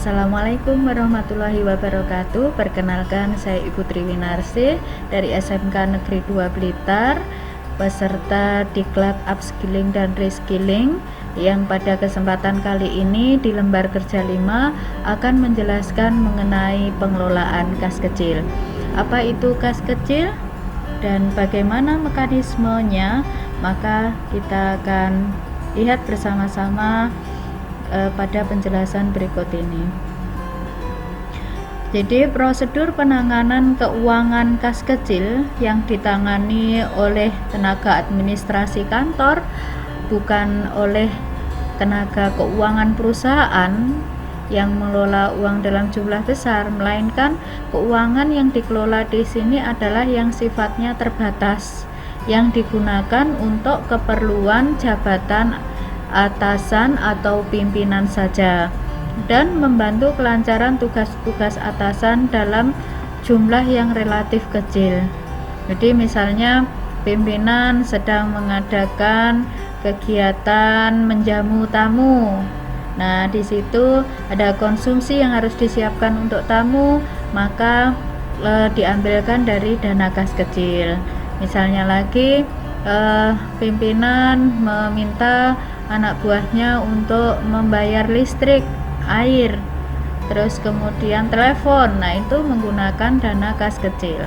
Assalamualaikum warahmatullahi wabarakatuh. Perkenalkan, saya Ibu Triwinarsi dari SMK Negeri 2 Blitar, peserta Diklat Upskilling dan Reskilling, yang pada kesempatan kali ini di lembar kerja 5 akan menjelaskan mengenai pengelolaan kas kecil. Apa itu kas kecil dan bagaimana mekanismenya? Maka kita akan lihat bersama-sama pada penjelasan berikut ini. Jadi, prosedur penanganan keuangan kas kecil yang ditangani oleh tenaga administrasi kantor, bukan oleh tenaga keuangan perusahaan yang mengelola uang dalam jumlah besar, melainkan keuangan yang dikelola di sini adalah yang sifatnya terbatas, yang digunakan untuk keperluan jabatan atasan atau pimpinan saja, dan membantu kelancaran tugas-tugas atasan dalam jumlah yang relatif kecil. Jadi misalnya pimpinan sedang mengadakan kegiatan menjamu tamu. Nah, di situ ada konsumsi yang harus disiapkan untuk tamu, maka diambilkan dari dana kas kecil. Misalnya lagi pimpinan meminta anak buahnya untuk membayar listrik, air, terus kemudian telepon. Nah, itu menggunakan dana kas kecil.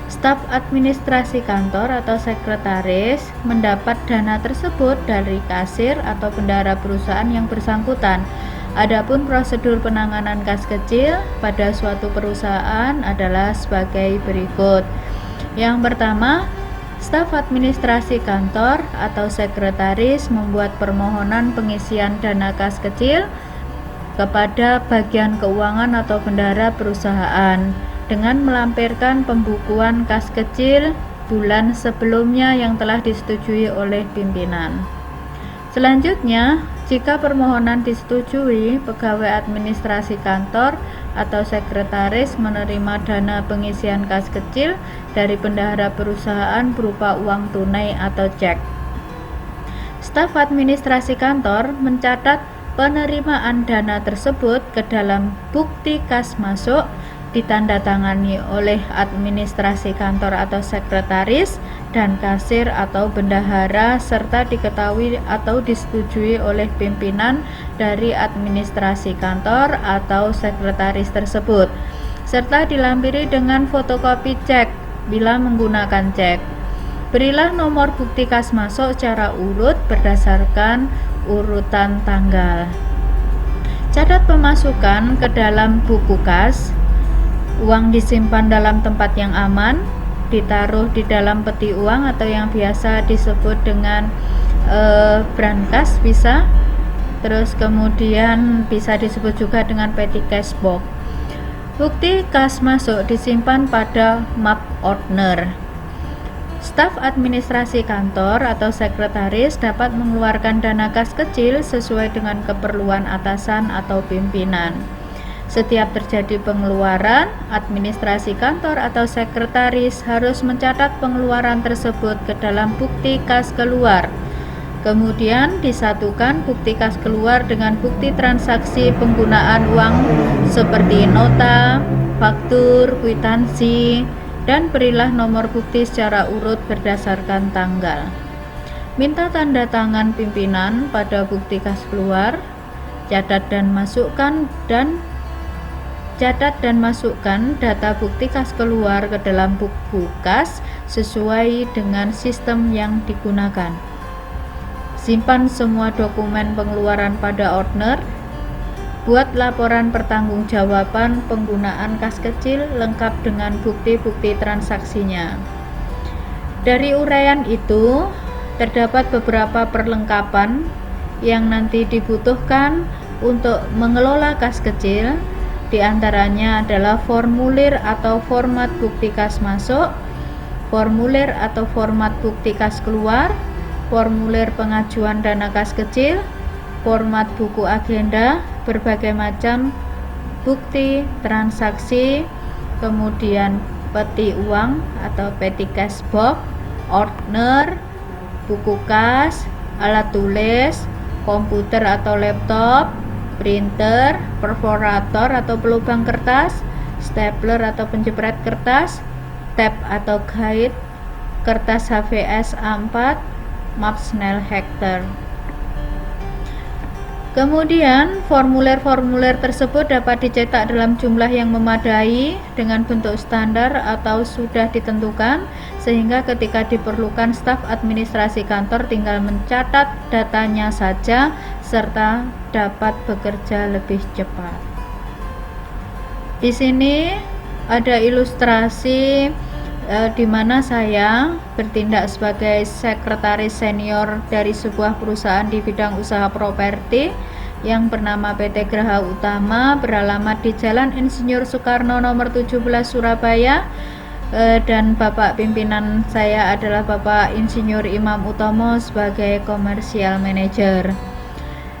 Staf administrasi kantor atau sekretaris mendapat dana tersebut dari kasir atau bendahara perusahaan yang bersangkutan. Adapun prosedur penanganan kas kecil pada suatu perusahaan adalah sebagai berikut. Yang pertama, staf administrasi kantor atau sekretaris membuat permohonan pengisian dana kas kecil kepada bagian keuangan atau bendahara perusahaan dengan melampirkan pembukuan kas kecil bulan sebelumnya yang telah disetujui oleh pimpinan. Selanjutnya, jika permohonan disetujui, pegawai administrasi kantor atau sekretaris menerima dana pengisian kas kecil dari bendahara perusahaan berupa uang tunai atau cek. Staf administrasi kantor mencatat penerimaan dana tersebut ke dalam bukti kas masuk, ditandatangani oleh administrasi kantor atau sekretaris dan kasir atau bendahara, serta diketahui atau disetujui oleh pimpinan dari administrasi kantor atau sekretaris tersebut, serta dilampiri dengan fotokopi cek bila menggunakan cek. Berilah nomor bukti kas masuk secara urut berdasarkan urutan tanggal. Catat pemasukan ke dalam buku kas. Uang disimpan dalam tempat yang aman, ditaruh di dalam peti uang atau yang biasa disebut dengan brankas bisa. Terus kemudian bisa disebut juga dengan petty cash box. Bukti kas masuk disimpan pada map ordner. Staf administrasi kantor atau sekretaris dapat mengeluarkan dana kas kecil sesuai dengan keperluan atasan atau pimpinan. Setiap terjadi pengeluaran, administrasi kantor atau sekretaris harus mencatat pengeluaran tersebut ke dalam bukti kas keluar. Kemudian disatukan bukti kas keluar dengan bukti transaksi penggunaan uang seperti nota, faktur, kwitansi, dan berilah nomor bukti secara urut berdasarkan tanggal. Minta tanda tangan pimpinan pada bukti kas keluar. Catat dan masukkan data bukti kas keluar ke dalam buku kas sesuai dengan sistem yang digunakan. Simpan semua dokumen pengeluaran pada ordner. Buat laporan pertanggungjawaban penggunaan kas kecil lengkap dengan bukti-bukti transaksinya. Dari uraian itu, terdapat beberapa perlengkapan yang nanti dibutuhkan untuk mengelola kas kecil. Di antaranya adalah formulir atau format bukti kas masuk, formulir atau format bukti kas keluar, formulir pengajuan dana kas kecil, format buku agenda, berbagai macam bukti transaksi, kemudian peti uang atau petty cash box, ordner, buku kas, alat tulis, komputer atau laptop, printer, perforator atau pelubang kertas, stapler atau penjepret kertas, tab atau guide, kertas HVS A4, map Snell Hector. Kemudian, formulir-formulir tersebut dapat dicetak dalam jumlah yang memadai dengan bentuk standar atau sudah ditentukan, sehingga ketika diperlukan staf administrasi kantor tinggal mencatat datanya saja serta dapat bekerja lebih cepat. Di sini ada ilustrasi di mana saya bertindak sebagai sekretaris senior dari sebuah perusahaan di bidang usaha properti yang bernama PT Graha Utama, beralamat di Jalan Insinyur Soekarno nomor 17 Surabaya, dan Bapak pimpinan saya adalah Bapak Insinyur Imam Utomo sebagai Commercial Manager.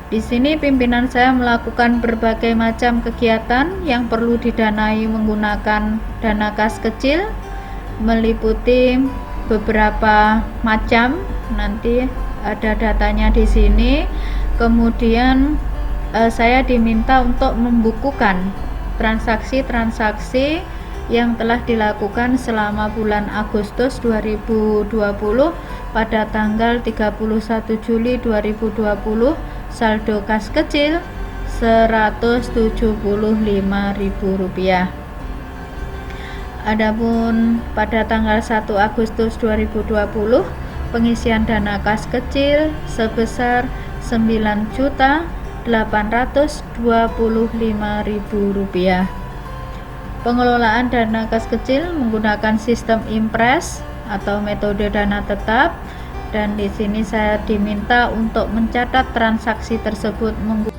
Di sini pimpinan saya melakukan berbagai macam kegiatan yang perlu didanai menggunakan dana kas kecil, meliputi beberapa macam, nanti ada datanya di sini. Kemudian saya diminta untuk membukukan transaksi-transaksi yang telah dilakukan selama bulan Agustus 2020 pada tanggal 31 Juli 2020. Saldo kas kecil Rp175.000. Adapun pada tanggal 1 Agustus 2020 pengisian dana kas kecil sebesar Rp9.825.000. Pengelolaan dana kas kecil menggunakan sistem impres atau metode dana tetap, dan di sini saya diminta untuk mencatat transaksi tersebut menggunakan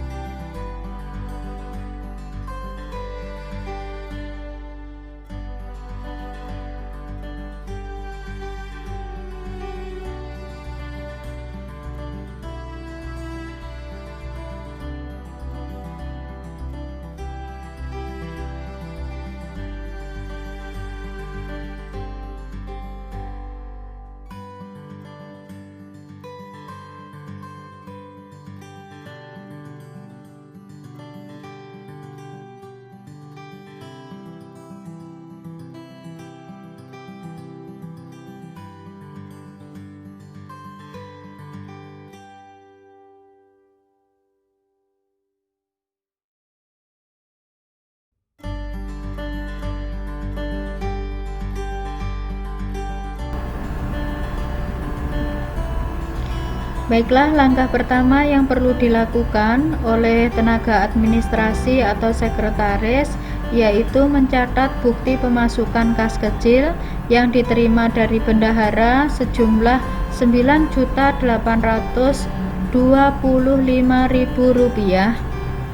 Baiklah, langkah pertama yang perlu dilakukan oleh tenaga administrasi atau sekretaris yaitu mencatat bukti pemasukan kas kecil yang diterima dari bendahara sejumlah Rp9.825.000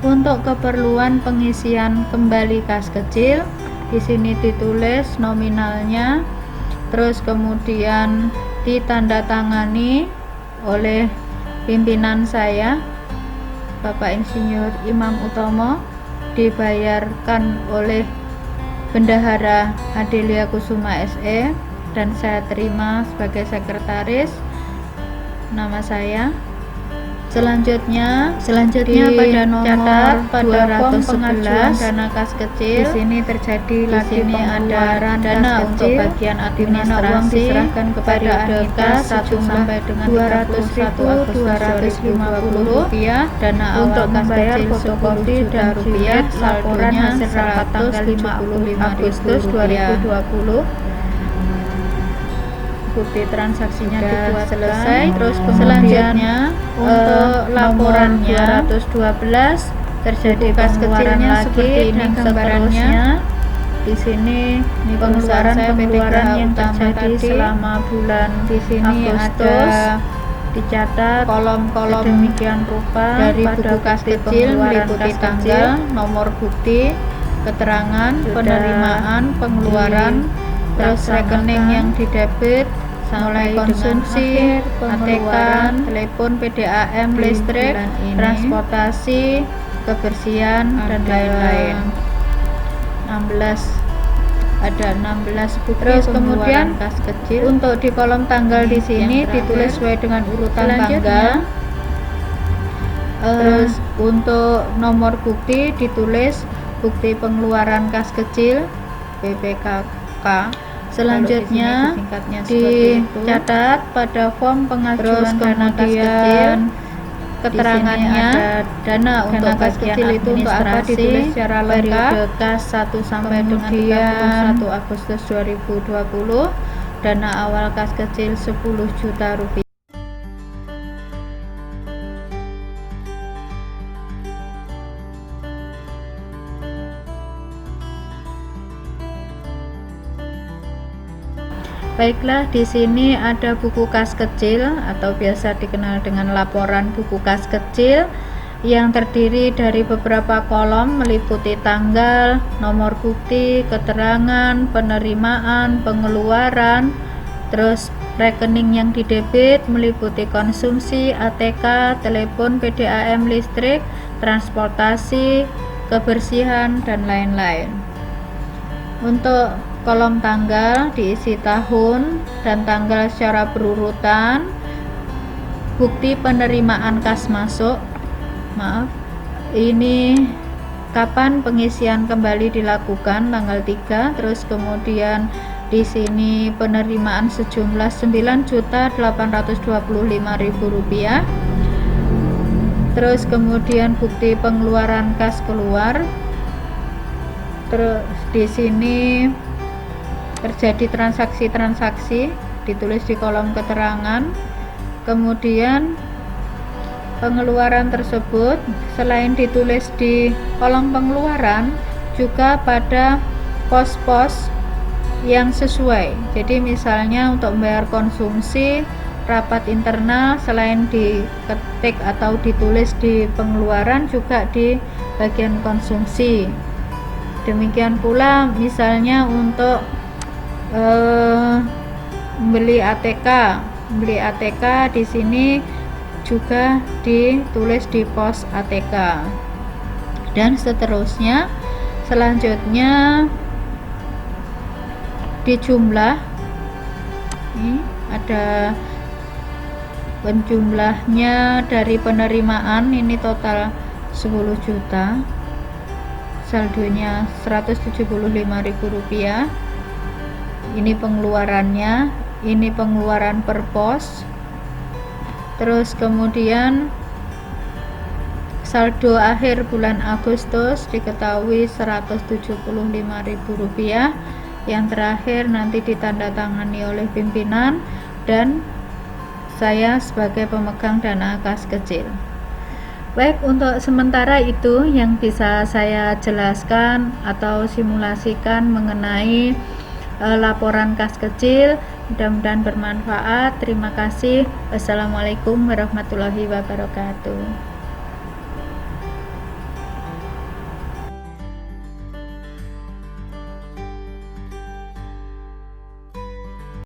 untuk keperluan pengisian kembali kas kecil. Di sini ditulis nominalnya, terus kemudian ditandatangani oleh pimpinan saya, Bapak Insinyur Imam Utomo, dibayarkan oleh Bendahara Adelia Kusuma SE, dan saya terima sebagai sekretaris nama saya. Selanjutnya pada nomor pada pengajuan dana kas kecil, di sini terjadi lagi pengeluaran dana untuk bagian administrasi, uang diserahkan kepada kas sampai dengan Rp200.250, dana awal kas kecil fotokopi dan rupiah, laporan hasil rapat tanggal 5 Agustus 2020. Bukti transaksinya dibuat selesai. Terus selanjutnya untuk laporan 212 terjadi pengeluaran lagi, dan gambarannya di sini pengeluaran yang terjadi selama bulan di sini Agustus, ada dicatat kolom-kolom demikian rupa dari buku kas kecil meliputi tanggal, nomor bukti, keterangan penerimaan, pengeluaran, terus rekening yang didebit, mulai konsumsi, ATK, telepon, PDAM, listrik, transportasi, kebersihan, dan lain-lain. 16 bukti. Terus kemudian kas kecil untuk di kolom tanggal di sini ditulis sesuai dengan urutan tanggal. Terus untuk nomor bukti ditulis bukti pengeluaran kas kecil BPKK. Selanjutnya dicatat pada form pengajuan dana kas kecil. Keterangannya dana untuk kas kecil itu untuk apa ditulis secara lengkap. Periode kas 1 sampai dengan 31 Agustus 2020. Dana awal kas kecil 10 juta rupiah. Baiklah, di sini ada buku kas kecil atau biasa dikenal dengan laporan buku kas kecil yang terdiri dari beberapa kolom meliputi tanggal, nomor bukti, keterangan, penerimaan, pengeluaran, terus rekening yang didebit meliputi konsumsi, ATK, telepon, PDAM, listrik, transportasi, kebersihan, dan lain-lain. Untuk kolom tanggal diisi tahun dan tanggal secara berurutan, bukti penerimaan kas masuk, ini kapan pengisian kembali dilakukan, tanggal 3, terus kemudian di sini penerimaan sejumlah Rp9.825.000, terus kemudian bukti pengeluaran kas keluar, terus di sini terjadi transaksi-transaksi ditulis di kolom keterangan. Kemudian pengeluaran tersebut selain ditulis di kolom pengeluaran juga pada pos-pos yang sesuai. Jadi misalnya untuk membayar konsumsi, rapat internal, selain diketik atau ditulis di pengeluaran juga di bagian konsumsi. Demikian pula misalnya untuk membeli ATK di sini juga ditulis di pos ATK, dan seterusnya. Selanjutnya di jumlah, ini ada penjumlahnya dari penerimaan, ini total 10 juta, saldonya Rp175.000. Ini pengeluarannya, ini pengeluaran per pos. Terus kemudian saldo akhir bulan Agustus diketahui Rp175.000. Yang terakhir nanti ditandatangani oleh pimpinan dan saya sebagai pemegang dana kas kecil. Baik, untuk sementara itu yang bisa saya jelaskan atau simulasikan mengenai laporan kas kecil. Mudah-mudahan bermanfaat. Terima kasih. Wassalamualaikum warahmatullahi wabarakatuh.